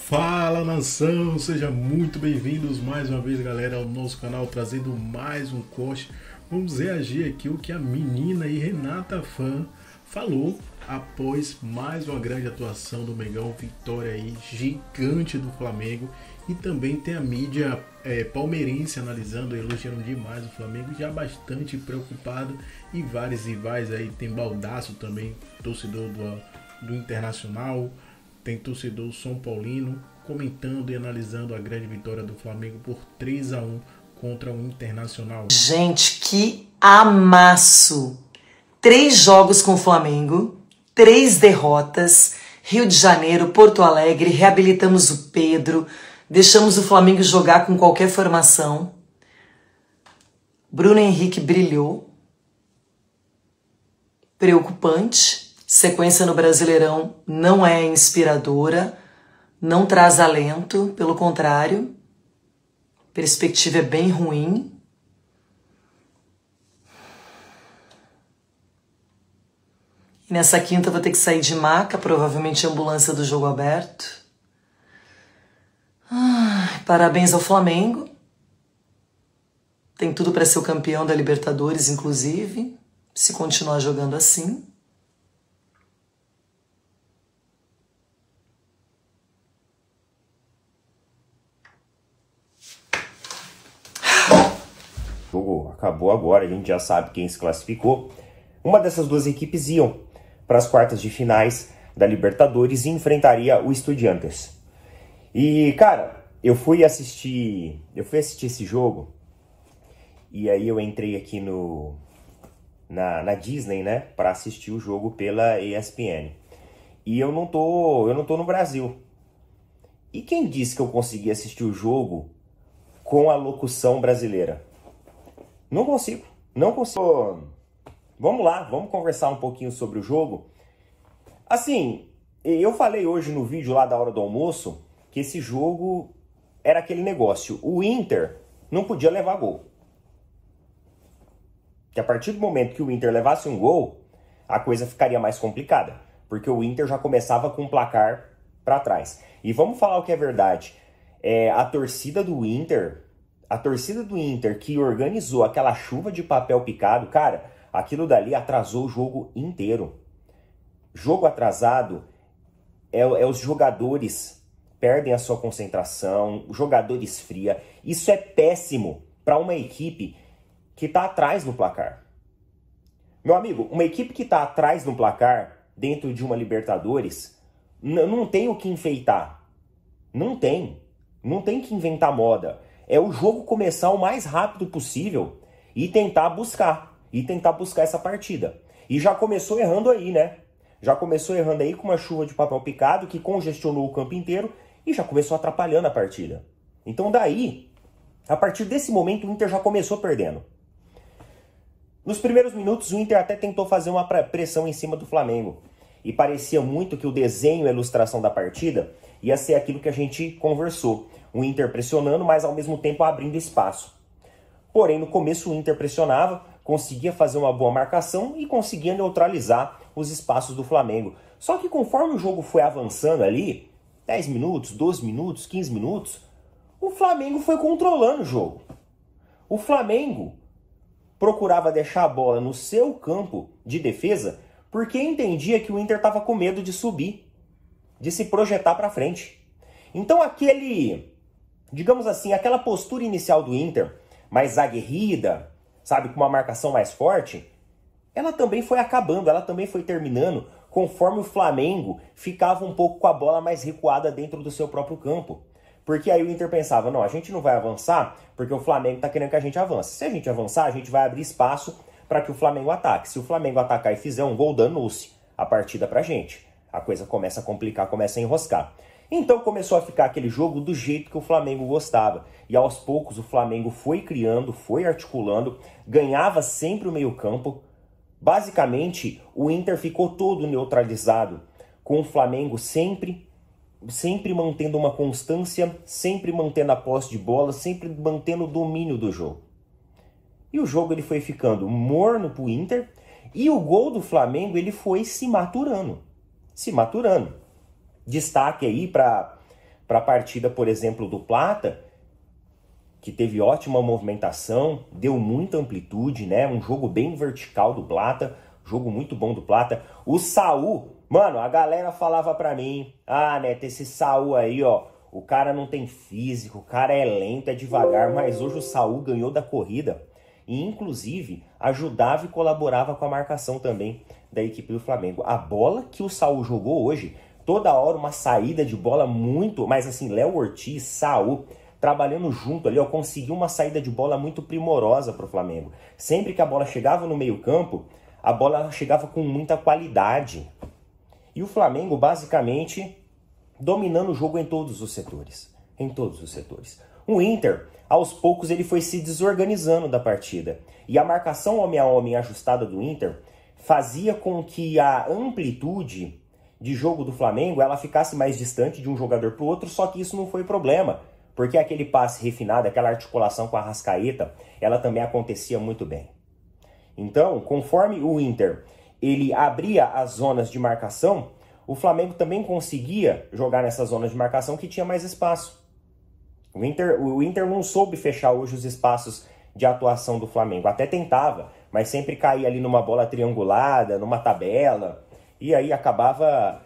Fala nação, sejam muito bem-vindos mais uma vez, galera, ao nosso canal, trazendo mais um corte. Vamos reagir aqui o que a menina e Renata Fã falou após mais uma grande atuação do Mengão, vitória aí gigante do Flamengo. E também tem a mídia palmeirense analisando, elogiando demais o Flamengo, já bastante preocupado, e vários rivais aí, tem Baldasso também, torcedor do Internacional. Tem torcedor São Paulino comentando e analisando a grande vitória do Flamengo por 3-1 contra o Internacional. Gente, que amasso! 3 jogos com o Flamengo, 3 derrotas, Rio de Janeiro, Porto Alegre, reabilitamos o Pedro, deixamos o Flamengo jogar com qualquer formação. Bruno Henrique brilhou. Preocupante. Sequência no Brasileirão não é inspiradora, não traz alento, pelo contrário, perspectiva é bem ruim. E nessa quinta eu vou ter que sair de maca, provavelmente ambulância do jogo aberto. Parabéns ao Flamengo. Tem tudo para ser o campeão da Libertadores, inclusive, se continuar jogando assim. O jogo acabou agora, a gente já sabe quem se classificou. Uma dessas duas equipes iam para as quartas de finais da Libertadores e enfrentaria o Estudiantes. E, cara, eu fui assistir esse jogo, e aí eu entrei aqui na Disney, né, para assistir o jogo pela ESPN. E eu não tô no Brasil. E quem disse que eu consegui assistir o jogo com a locução brasileira? Não consigo. Vamos lá, vamos conversar um pouquinho sobre o jogo. Assim, eu falei hoje no vídeo lá da hora do almoço que esse jogo era aquele negócio. O Inter não podia levar gol. Que a partir do momento que o Inter levasse um gol, a coisa ficaria mais complicada. Porque o Inter já começava com o placar para trás. E vamos falar o que é verdade. A torcida do Inter que organizou aquela chuva de papel picado, cara, aquilo dali atrasou o jogo inteiro. Jogo atrasado os jogadores perdem a sua concentração, o jogador esfria. Isso é péssimo para uma equipe que está atrás no placar. Meu amigo, uma equipe que está atrás no placar, dentro de uma Libertadores, não tem o que enfeitar. Não tem que inventar moda. É o jogo começar o mais rápido possível e tentar buscar essa partida. E já começou errando aí, né? Já começou errando aí com uma chuva de papel picado que congestionou o campo inteiro e já começou atrapalhando a partida. Então daí, a partir desse momento, o Inter já começou perdendo. Nos primeiros minutos, o Inter até tentou fazer uma pressão em cima do Flamengo. E parecia muito que o desenho e a ilustração da partida ia ser aquilo que a gente conversou. O Inter pressionando, mas ao mesmo tempo abrindo espaço. Porém, no começo o Inter pressionava, conseguia fazer uma boa marcação e conseguia neutralizar os espaços do Flamengo. Só que conforme o jogo foi avançando ali, 10 minutos, 12 minutos, 15 minutos, o Flamengo foi controlando o jogo. O Flamengo procurava deixar a bola no seu campo de defesa porque entendia que o Inter estava com medo de subir, de se projetar para frente. Então digamos assim, aquela postura inicial do Inter, mais aguerrida, sabe, com uma marcação mais forte, ela também foi acabando, ela também foi terminando, conforme o Flamengo ficava um pouco com a bola mais recuada dentro do seu próprio campo. Porque aí o Inter pensava, não, a gente não vai avançar porque o Flamengo está querendo que a gente avance. Se a gente avançar, a gente vai abrir espaço para que o Flamengo ataque. Se o Flamengo atacar e fizer um gol, danou-se a partida pra gente. A coisa começa a complicar, começa a enroscar. Então começou a ficar aquele jogo do jeito que o Flamengo gostava. E aos poucos o Flamengo foi criando, foi articulando, ganhava sempre o meio-campo. Basicamente, o Inter ficou todo neutralizado, com o Flamengo sempre mantendo uma constância, sempre mantendo a posse de bola, sempre mantendo o domínio do jogo. E o jogo ele foi ficando morno pro Inter, e o gol do Flamengo ele foi se maturando. Destaque aí para para a partida, por exemplo, do Plata, que teve ótima movimentação, deu muita amplitude, né? Um jogo bem vertical do Plata, jogo muito bom do Plata. O Saul, mano, a galera falava pra mim, Neto, esse Saul aí, ó, o cara não tem físico, o cara é lento, é devagar, mas hoje o Saul ganhou da corrida e, inclusive, ajudava e colaborava com a marcação também da equipe do Flamengo. A bola que o Saul jogou hoje, toda hora uma saída de bola muito, mas assim, Léo Ortiz, Saul, trabalhando junto ali, ó, conseguiu uma saída de bola muito primorosa para o Flamengo. Sempre que a bola chegava no meio-campo, a bola chegava com muita qualidade. E o Flamengo, basicamente, dominando o jogo em todos os setores. Em todos os setores. O Inter, aos poucos, ele foi se desorganizando da partida. E a marcação homem a homem ajustada do Inter fazia com que a amplitude de jogo do Flamengo ela ficasse mais distante de um jogador para o outro, só que isso não foi problema. Porque aquele passe refinado, aquela articulação com a Arrascaeta, ela também acontecia muito bem. Então, conforme o Inter ele abria as zonas de marcação, o Flamengo também conseguia jogar nessas zonas de marcação que tinha mais espaço. O Inter não soube fechar hoje os espaços de atuação do Flamengo. Até tentava, mas sempre caía ali numa bola triangulada, numa tabela, e aí acabava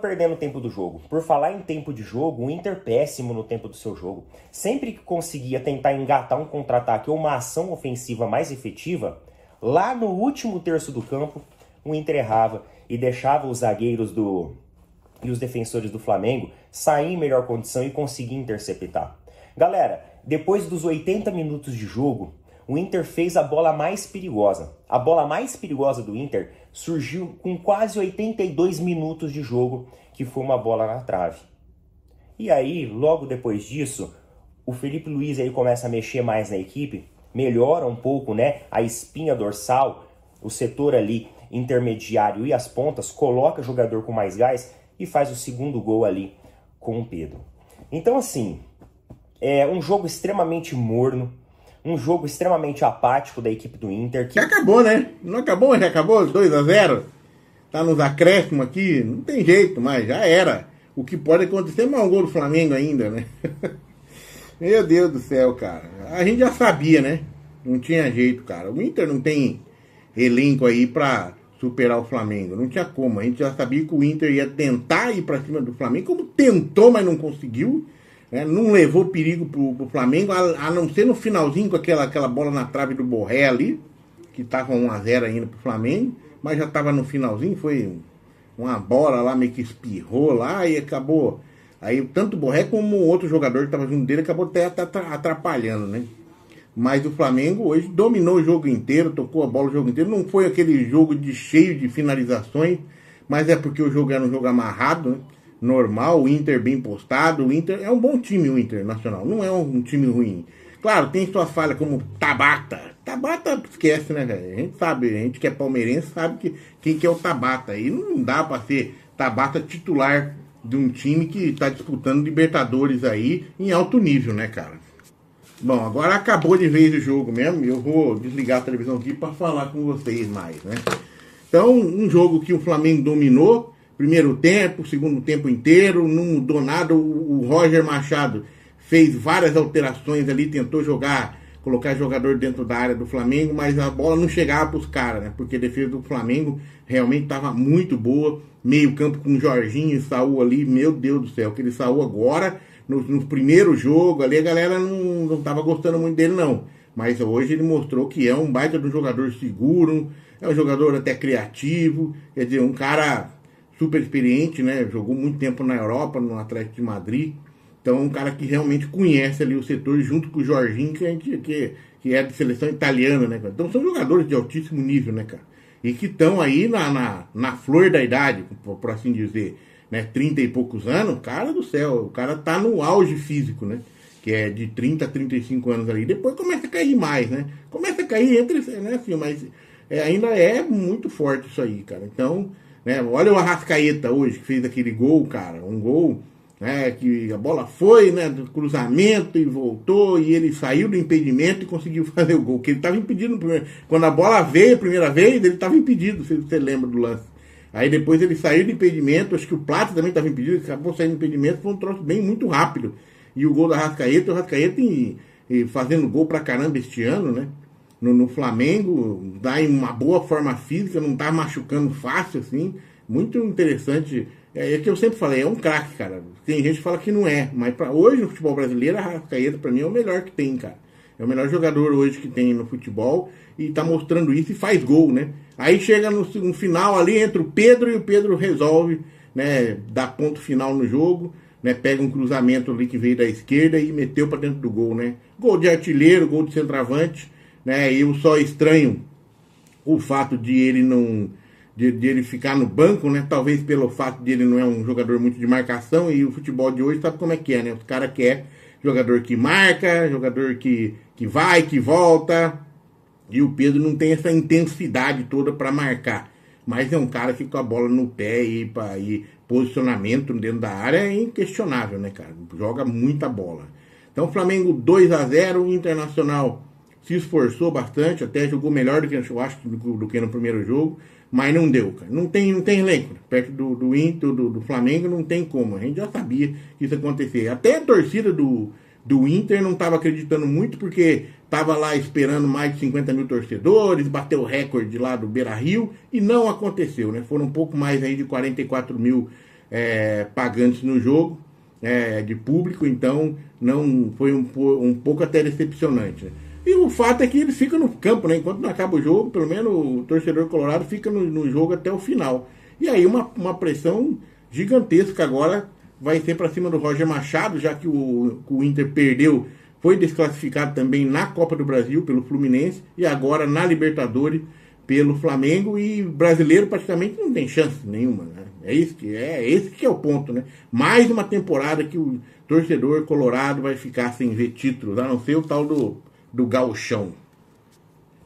perdendo o tempo do jogo. Por falar em tempo de jogo, o Inter péssimo no tempo do seu jogo. Sempre que conseguia tentar engatar um contra-ataque ou uma ação ofensiva mais efetiva, lá no último terço do campo, o Inter errava e deixava os zagueiros e os defensores do Flamengo sair em melhor condição e conseguir interceptar. Galera, depois dos 80 minutos de jogo, o Inter fez a bola mais perigosa. A bola mais perigosa do Inter surgiu com quase 82 minutos de jogo, que foi uma bola na trave. E aí, logo depois disso, o Felipe Luiz aí começa a mexer mais na equipe, melhora um pouco, né, a espinha dorsal, o setor ali intermediário e as pontas, coloca o jogador com mais gás e faz o segundo gol ali com o Pedro. Então, assim, é um jogo extremamente morno, um jogo extremamente apático da equipe do Inter. Que acabou, né? Não acabou, já acabou, 2-0. Tá nos acréscimos aqui, não tem jeito, mas já era. O que pode acontecer é mais um gol do Flamengo ainda, né? Meu Deus do céu, cara. A gente já sabia, né? Não tinha jeito, cara. O Inter não tem elenco aí pra superar o Flamengo. Não tinha como. A gente já sabia que o Inter ia tentar ir pra cima do Flamengo, como tentou, mas não conseguiu. Não levou perigo pro Flamengo, a não ser no finalzinho com aquela bola na trave do Borré ali, que tava 1-0 ainda pro Flamengo, mas já tava no finalzinho, foi uma bola lá, meio que espirrou lá e acabou. Aí tanto o Borré como o outro jogador que tava junto dele acabou até atrapalhando, né? Mas o Flamengo hoje dominou o jogo inteiro, tocou a bola o jogo inteiro, não foi aquele jogo cheio de finalizações, mas é porque o jogo era um jogo amarrado, né? Normal, o Inter bem postado, o Inter é um bom time, o Internacional, não é um time ruim. Claro, tem suas falhas como Tabata esquece, né, velho? A gente sabe, a gente que é palmeirense sabe quem que é o Tabata, e não dá pra ser Tabata titular de um time que tá disputando Libertadores aí em alto nível, né, cara? Bom, agora acabou de vez o jogo mesmo, eu vou desligar a televisão aqui pra falar com vocês mais, né? Então, um jogo que o Flamengo dominou, primeiro tempo, segundo tempo inteiro, não mudou nada. O Roger Machado fez várias alterações ali, tentou colocar jogador dentro da área do Flamengo, mas a bola não chegava para os caras, né? Porque a defesa do Flamengo realmente estava muito boa. Meio campo com Jorginho e Saul ali, meu Deus do céu, aquele Saul agora, no primeiro jogo ali, a galera não estava gostando muito dele não. Mas hoje ele mostrou que é um baita de um jogador seguro, é um jogador até criativo, quer dizer, um cara super experiente, né? Jogou muito tempo na Europa, no Atlético de Madrid. Então, um cara que realmente conhece ali o setor, junto com o Jorginho, que é de seleção italiana, né, cara? Então, são jogadores de altíssimo nível, né, cara? E que estão aí na flor da idade, por assim dizer, né? 30 e poucos anos, cara do céu, o cara tá no auge físico, né? Que é de 30 a 35 anos ali. Depois começa a cair mais, né? Começa a cair entre, né, assim, mas ainda é muito forte isso aí, cara. Então, né, olha o Arrascaeta hoje, que fez aquele gol, cara, um gol, né, que a bola foi, né, do cruzamento e voltou, e ele saiu do impedimento e conseguiu fazer o gol, que ele estava impedido no primeiro. Quando a bola veio a primeira vez, ele estava impedido, se você lembra do lance. Aí depois ele saiu de impedimento, acho que o Plata também estava impedido, acabou saindo de impedimento, foi um troço bem muito rápido. E o gol da Arrascaeta, o Arrascaeta fazendo gol pra caramba este ano, né? No Flamengo, dá em uma boa forma física, não tá machucando fácil, assim. Muito interessante. É que eu sempre falei, é um craque, cara. Tem gente que fala que não é, mas hoje no futebol brasileiro, a Arrascaeta pra mim é o melhor que tem, cara. É o melhor jogador hoje que tem no futebol e tá mostrando isso e faz gol, né? Aí chega no final ali, entra o Pedro e o Pedro resolve, né, dar ponto final no jogo, né? Pega um cruzamento ali que veio da esquerda e meteu pra dentro do gol, né? Gol de artilheiro, gol de centroavante, né? Eu só estranho o fato de ele não... De ele ficar no banco, né? Talvez pelo fato de ele não é um jogador muito de marcação e o futebol de hoje sabe como é que é, né? Os caras querem jogador que marca, jogador que vai, que volta. E o Pedro não tem essa intensidade toda para marcar. Mas é um cara que com a bola no pé e posicionamento dentro da área é inquestionável, né, cara? Joga muita bola. Então, Flamengo 2-0, Internacional se esforçou bastante, até jogou melhor do que eu acho do que no primeiro jogo, mas não deu, cara. Não tem elenco. Perto do Inter, do Flamengo, não tem como. A gente já sabia que isso ia acontecer. Até a torcida do Inter não estava acreditando muito, porque estava lá esperando mais de 50 mil torcedores, bateu o recorde lá do Beira-Rio, e não aconteceu, né? Foram um pouco mais aí de 44 mil pagantes no jogo, de público, então não foi um pouco até decepcionante, né? E o fato é que eles ficam no campo, né? Enquanto não acaba o jogo, pelo menos o torcedor colorado fica no jogo até o final. E aí uma pressão gigantesca agora vai ser para cima do Roger Machado, já que o Inter perdeu, foi desclassificado também na Copa do Brasil pelo Fluminense e agora na Libertadores pelo Flamengo, e brasileiro praticamente não tem chance nenhuma, né? Esse que é o ponto, né? Mais uma temporada que o torcedor colorado vai ficar sem ver títulos, a não ser o tal do gauchão.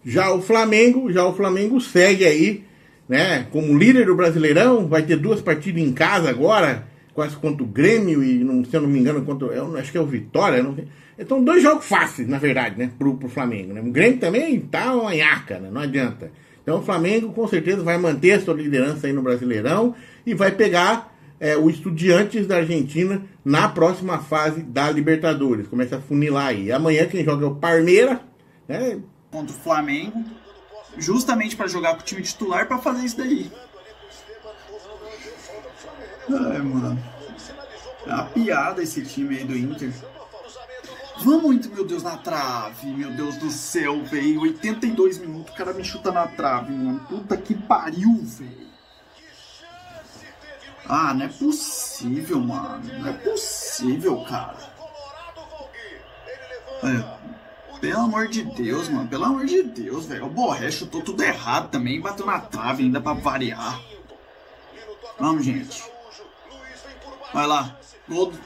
Já o Flamengo segue aí, né, como líder do Brasileirão, vai ter 2 partidas em casa agora, quase contra o Grêmio e, se eu não me engano, acho que é o Vitória, não sei. Então 2 jogos fáceis, na verdade, né, pro Flamengo, né? O Grêmio também tá uma nhaca, né? Não adianta. Então o Flamengo com certeza vai manter a sua liderança aí no Brasileirão e vai pegar o Estudiantes da Argentina na próxima fase da Libertadores. Começa a funilar aí. Amanhã quem joga é o Palmeiras, né? Contra o Flamengo, justamente para jogar com o time titular para fazer isso daí. Ai, mano. É uma piada esse time aí do Inter. Vamos muito, meu Deus, na trave. Meu Deus do céu, velho. 82 minutos, o cara me chuta na trave, mano. Puta que pariu, velho. Ah, não é possível, mano. Não é possível, cara. Pelo amor de Deus, mano. Pelo amor de Deus, velho. O Borré chutou tudo errado também. Bateu na trave ainda pra variar. Vamos, gente. Vai lá. Gol do...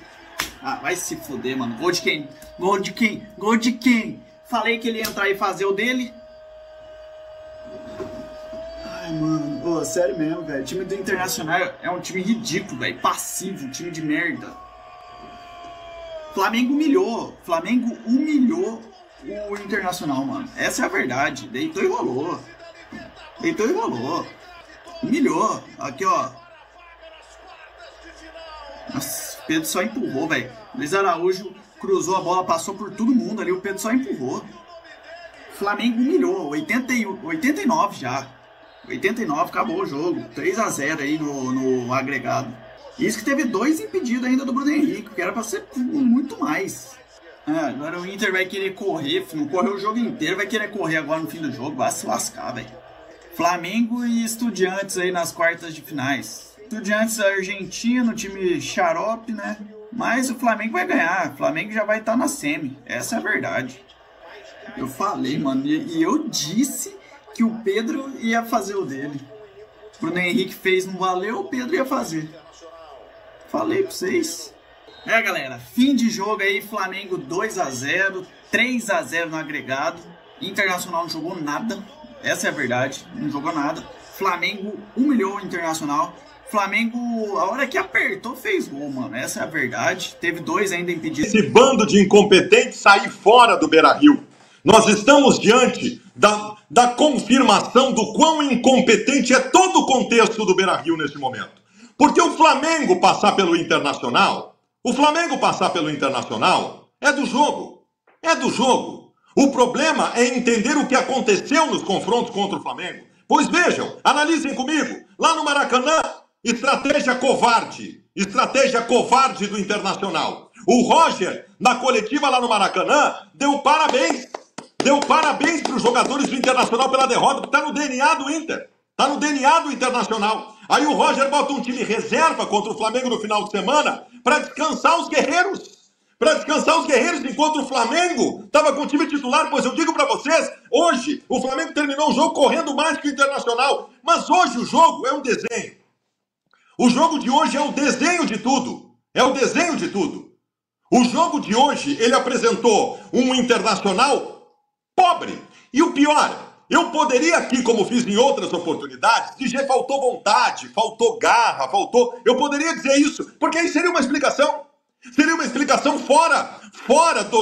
Ah, vai se fuder, mano. Gol de quem? Gol de quem? Gol de quem? Falei que ele ia entrar e fazer o dele. Ai, mano. Pô, sério mesmo, velho. O time do Internacional é um time ridículo, velho. Passivo, um time de merda. Flamengo humilhou o Internacional, mano. Essa é a verdade. Deitou e rolou. Humilhou. Aqui, ó. Nossa, o Pedro só empurrou, velho. Luiz Araújo cruzou a bola, passou por todo mundo ali. O Pedro só empurrou. Flamengo humilhou. 89 já. 89, acabou o jogo. 3-0 aí no agregado. Isso que teve 2 impedidos ainda do Bruno Henrique, que era pra ser muito mais. Agora o Inter vai querer correr, não correu o jogo inteiro, vai querer correr agora no fim do jogo, vai se lascar, velho. Flamengo e Estudiantes aí nas quartas de finais. Estudiantes argentino, time xarope, né? Mas o Flamengo vai ganhar, o Flamengo já vai estar na semi, essa é a verdade. Eu falei, mano, e eu disse que o Pedro ia fazer o dele. O Bruno Henrique fez, não valeu, o Pedro ia fazer. Falei pra vocês. Galera, fim de jogo aí, Flamengo 2-0, 3-0 no agregado. Internacional não jogou nada, essa é a verdade, não jogou nada. Flamengo humilhou o Internacional. Flamengo, a hora que apertou, fez gol, mano, essa é a verdade. Teve 2 ainda impedidos. Esse bando de incompetentes sair fora do Beira-Rio. Nós estamos diante da confirmação do quão incompetente é todo o contexto do Beira-Rio neste momento. Porque o Flamengo passar pelo Internacional, é do jogo. É do jogo. O problema é entender o que aconteceu nos confrontos contra o Flamengo. Pois vejam, analisem comigo. Lá no Maracanã, estratégia covarde do Internacional. O Roger, na coletiva lá no Maracanã, deu parabéns para os jogadores do Internacional pela derrota, porque está no DNA do Inter. Está no DNA do Internacional. Aí o Roger bota um time reserva contra o Flamengo no final de semana para descansar os guerreiros. Enquanto o Flamengo estava com o time titular. Pois eu digo para vocês, hoje o Flamengo terminou o jogo correndo mais que o Internacional. Mas hoje o jogo é um desenho. O jogo de hoje é o desenho de tudo. O jogo de hoje, ele apresentou um Internacional pobre. E o pior, eu poderia aqui, como fiz em outras oportunidades, dizer faltou vontade, faltou garra, eu poderia dizer isso, porque aí seria uma explicação. Seria uma explicação fora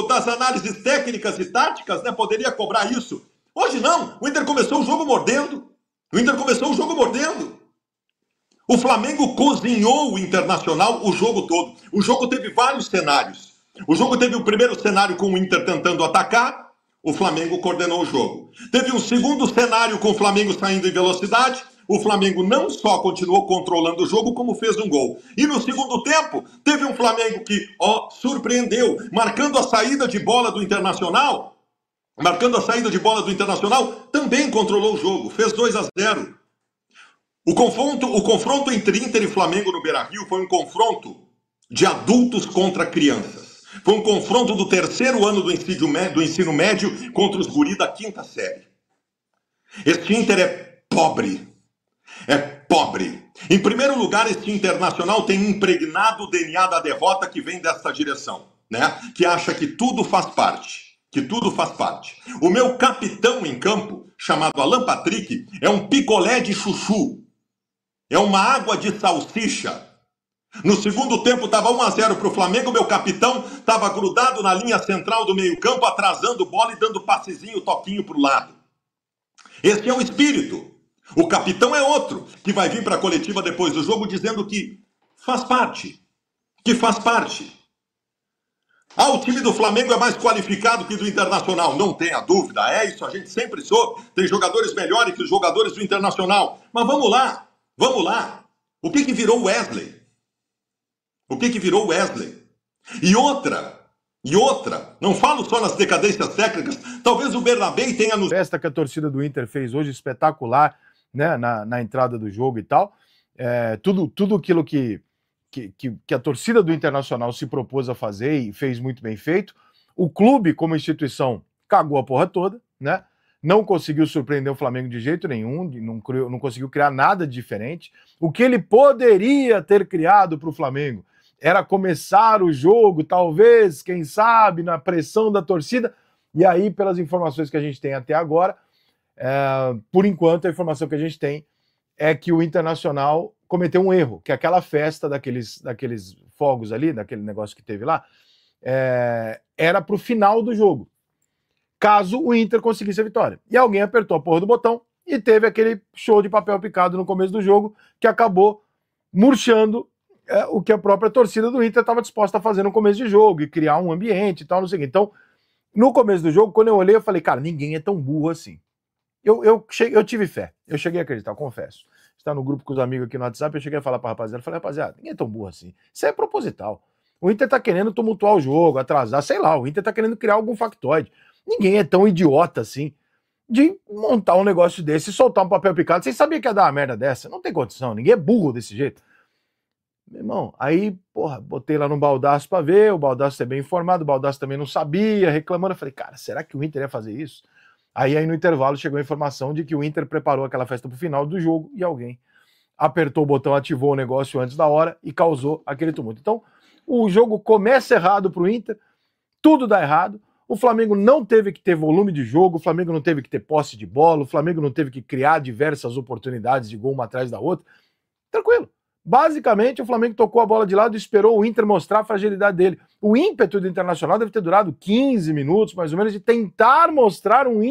das análises técnicas e táticas, né? Poderia cobrar isso. Hoje não, o Inter começou o jogo mordendo. O Flamengo cozinhou o Internacional o jogo todo. O jogo teve vários cenários. O jogo teve o primeiro cenário com o Inter tentando atacar, o Flamengo coordenou o jogo. Teve um segundo cenário com o Flamengo saindo em velocidade, o Flamengo não só continuou controlando o jogo, como fez um gol. E no segundo tempo, teve um Flamengo que, surpreendeu, marcando a saída de bola do Internacional, também controlou o jogo, fez 2-0. O confronto entre Inter e Flamengo no Beira-Rio foi um confronto de adultos contra crianças. Foi um confronto do terceiro ano do ensino médio contra os guri da quinta série. Este Inter é pobre. Em primeiro lugar, este Internacional tem impregnado o DNA da derrota que vem dessa direção, né? Que acha que tudo faz parte. O meu capitão em campo, chamado Alan Patrick, é um picolé de chuchu. É uma água de salsicha. No segundo tempo estava 1-0 para o Flamengo, meu capitão estava grudado na linha central do meio-campo, atrasando bola e dando passezinho, toquinho para o lado. Esse é o espírito. O capitão é outro, que vai vir para a coletiva depois do jogo dizendo que faz parte. O time do Flamengo é mais qualificado que do Internacional. Não tenha dúvida, é isso, a gente sempre soube. Tem jogadores melhores que os jogadores do Internacional. Mas vamos lá. O que virou o Wesley? E outra, não falo só nas decadências técnicas, talvez o Bernabé tenha nos... Festa que a torcida do Inter fez hoje, espetacular, né, na entrada do jogo e tal, tudo aquilo que a torcida do Internacional se propôs a fazer e fez muito bem feito. O clube, como instituição, cagou a porra toda, né? Não conseguiu surpreender o Flamengo de jeito nenhum, não conseguiu criar nada de diferente. O que ele poderia ter criado para o Flamengo era começar o jogo, talvez, quem sabe, na pressão da torcida. E aí, pelas informações que a gente tem até agora, por enquanto, a informação que a gente tem é que o Internacional cometeu um erro, que aquela festa daqueles fogos ali, daquele negócio que teve lá, era para o final do jogo, caso o Inter conseguisse a vitória. E alguém apertou a porra do botão e teve aquele show de papel picado no começo do jogo que acabou murchando o que a própria torcida do Inter estava disposta a fazer no começo de jogo e criar um ambiente e tal, não sei o quê. Então, no começo do jogo, quando eu olhei, eu falei, cara, ninguém é tão burro assim. Eu tive fé, eu cheguei a acreditar, eu confesso. Está no grupo com os amigos aqui no WhatsApp, eu cheguei a falar para a rapaziada, falei, rapaziada, ninguém é tão burro assim. Isso é proposital. O Inter tá querendo tumultuar o jogo, atrasar, sei lá, o Inter tá querendo criar algum factoide. Ninguém é tão idiota assim de montar um negócio desse e soltar um papel picado. Vocês sabiam que ia dar uma merda dessa? Não tem condição, ninguém é burro desse jeito. Meu irmão, aí, porra, botei lá no Baldasso pra ver, o Baldasso é bem informado, o Baldasso também não sabia, reclamando. Eu falei, cara, será que o Inter ia fazer isso? Aí no intervalo chegou a informação de que o Inter preparou aquela festa pro final do jogo e alguém apertou o botão, ativou o negócio antes da hora e causou aquele tumulto. Então, o jogo começa errado pro Inter, tudo dá errado, o Flamengo não teve que ter volume de jogo, o Flamengo não teve que ter posse de bola, o Flamengo não teve que criar diversas oportunidades de gol uma atrás da outra. Tranquilo. Basicamente, o Flamengo tocou a bola de lado e esperou o Inter mostrar a fragilidade dele. O ímpeto do Internacional deve ter durado 15 minutos, mais ou menos, de tentar mostrar um